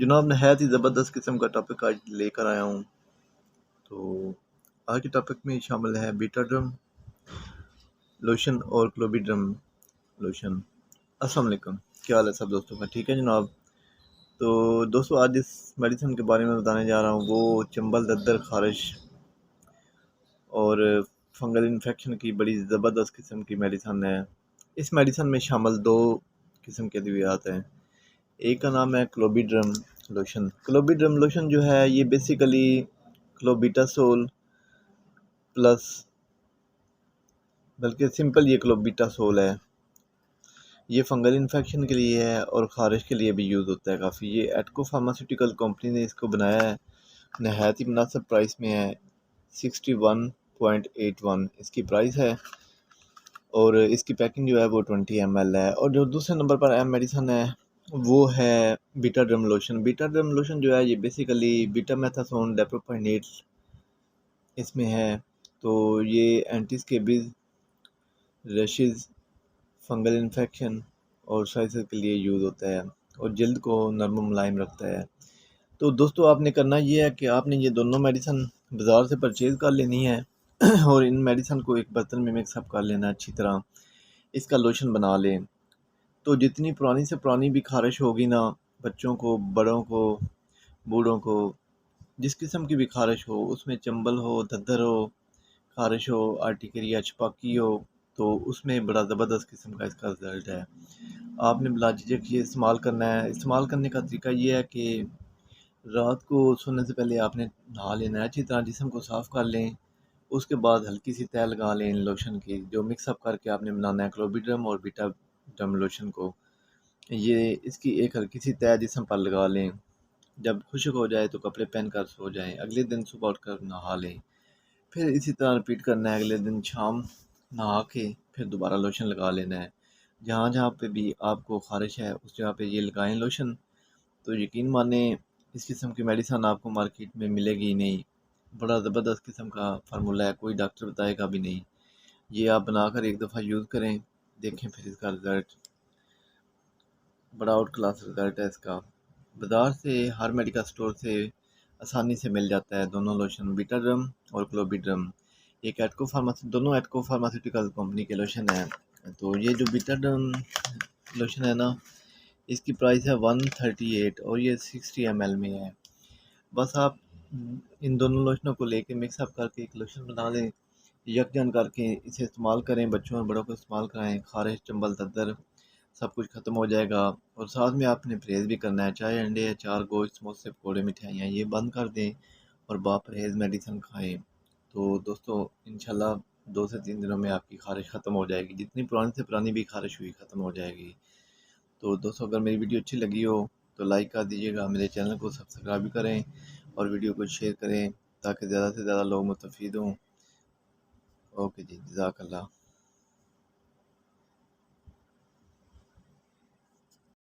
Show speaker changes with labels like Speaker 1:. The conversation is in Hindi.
Speaker 1: जनाब नहायत ही ज़बरदस्त किस्म का टॉपिक आज लेकर आया हूँ। तो आज के टॉपिक में शामिल है बीटाड्रम लोशन और क्लोबिड्रम लोशन। अस्सलाम वालेकुम, क्या हाल है सब दोस्तों का? ठीक है जनाब। तो दोस्तों आज जिस मेडिसिन के बारे में बताने जा रहा हूँ वो चंबल, दद्दर, खारिश और फंगल इन्फेक्शन की बड़ी ज़बरदस्त किस्म की मेडिसिन है। इस मेडिसिन में शामिल दो किस्म के अद्वियात हैं। एक का नाम है क्लोबिड्रम लोशन। क्लोबिड्रम लोशन जो है ये बेसिकली क्लोबिटासोल प्लस, बल्कि सिंपल ये क्लोबिटासोल है। ये फंगल इन्फेक्शन के लिए है और ख़ारिश के लिए भी यूज़ होता है काफ़ी। ये एटको फार्मास्यूटिकल कंपनी ने इसको बनाया है, नहायत ही मुनासिब प्राइस में है। 61.81 इसकी प्राइस है और इसकी पैकिंग जो है वो 20 ml है। और जो दूसरे नंबर पर एम मेडिसन है वो है बीटाड्रम लोशन। बीटाड्रम लोशन जो है ये बेसिकली बीटामेथासोन डेप्रोपाइनेट इसमें है। तो ये एंटी स्केबीज, रशेज़, फंगल इन्फेक्शन और साइनस के लिए यूज़ होता है और जल्द को नरम मुलायम रखता है। तो दोस्तों आपने करना ये है कि आपने ये दोनों मेडिसिन बाज़ार से परचेज़ कर लेनी है और इन मेडिसिन को एक बर्तन में मिक्सअप कर लेना अच्छी तरह। इसका लोशन बना लें। तो जितनी पुरानी से पुरानी भी ख़ारिश होगी ना, बच्चों को, बड़ों को, बूढ़ों को, जिस किस्म की भी ख़ारिश हो, उसमें चंबल हो, दद्दर हो, ख़ारिश हो, आर्टिकेरिया, छपाकी हो, तो उसमें बड़ा ज़बरदस्त किस्म का इसका रिज़ल्ट है। आपने बिलाझिझक ये इस्तेमाल करना है। इस्तेमाल करने का तरीका ये है कि रात को सोने से पहले आपने नहा लेना है, अच्छी तरह जिस्म को साफ़ कर लें। उसके बाद हल्की सी तह लगा लें इन लोशन की, जो मिक्सअप करके आपने बनाना है क्लोबिड्रम और बीटाड्रम लोशन को। ये इसकी एक हल्की सी तह जिस्म पर लगा लें। जब खुश्क हो जाए तो कपड़े पहन कर सो जाएँ। अगले दिन सुबह उठकर नहा लें। फिर इसी तरह रिपीट करना है। अगले दिन शाम नहा के फिर दोबारा लोशन लगा लेना है। जहाँ-जहाँ पे भी आपको ख़ारिश है उस जगह पे ये लगाएँ लोशन। तो यकीन मानें इस किस्म की मेडिसिन आपको मार्केट में मिलेगी ही नहीं। बड़ा ज़बरदस्त किस्म का फ़ॉर्मूला है, कोई डॉक्टर बताएगा भी नहीं। ये आप बनाकर एक दफ़ा यूज़ करें, देखें फिर इसका रिज़ल्ट। बड़ा आउट क्लास रिज़ल्ट है इसका। बाज़ार से, हर मेडिकल स्टोर से आसानी से मिल जाता है दोनों लोशन, बीटाड्रम और क्लोबिड्रम। एक दोनों एटको फार्मास्यूटिकल कंपनी के लोशन हैं। तो ये जो बीटाड्रम लोशन है ना, इसकी प्राइस है 138 और ये 60 ml में है। बस आप इन दोनों लोशनों को लेके मिक्सअप करके एक लोशन बना लें, यकजन करके इसे इस्तेमाल करें, बच्चों और बड़ों को इस्तेमाल कराएँ। ख़ारिश, चंबल, दद्दर सब कुछ ख़त्म हो जाएगा। और साथ में आपने परहेज़ भी करना है। चाय, अंडे, अचार, गोश्त, समोसे, पकौड़े, मिठाइयाँ ये बंद कर दें और बापरहेज़ मेडिसिन खाएँ। तो दोस्तों इंशाल्लाह 2 से 3 दिनों में आपकी ख़ारिश ख़त्म हो जाएगी। जितनी पुरानी से पुरानी भी ख़ारिश हुई ख़त्म हो जाएगी। तो दोस्तों अगर मेरी वीडियो अच्छी लगी हो तो लाइक कर दीजिएगा, मेरे चैनल को सब्सक्राइब भी करें और वीडियो को शेयर करें ताकि ज़्यादा से ज़्यादा लोग मुस्तफ़ीद हों। ओके जी, जज़ाकल्लाह।